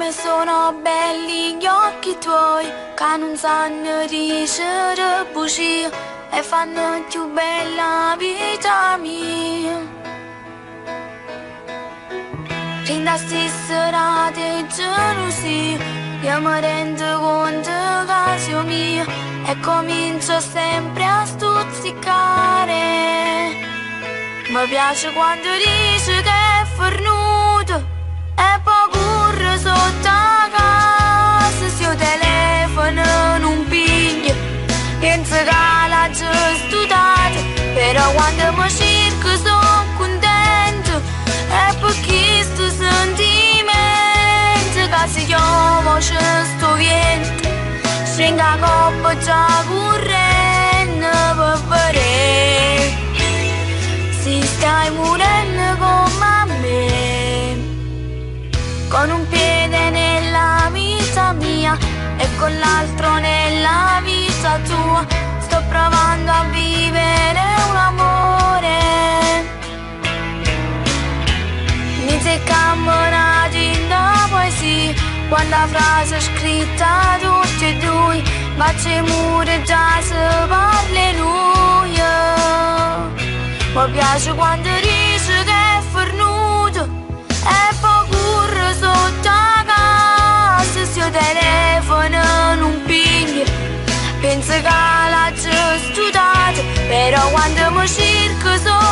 Come sono belli gli occhi tuoi, che non sanno dicere bugie e fanno più bella vita mia. Rinda sti serate gelosie, io mi rendo conto che sei mia e comincio sempre a stuzzicare. Mi piace quando dici che è fornuto e poi corre sotto a casa. Se io telefono non piglio, penso che l'ha già studiato, però quando mi cerco sono contento. E perché sto sentimento che se io sto vento, stringo la coppa già correndo per vedere se stai morendo come me. Con un piede nella vita mia e con l'altro nella vita tua, sto provando a vivere un amore. Mi sei camminati in da poesia, quando la frase è scritta tutti e due, ma c'è mure già se parla lui. Mi piace quando dici che è fornuto e poi corre sotto a casa. Se io telefono non piglio, penso che l'ha già studiato, però quando mi cerco sono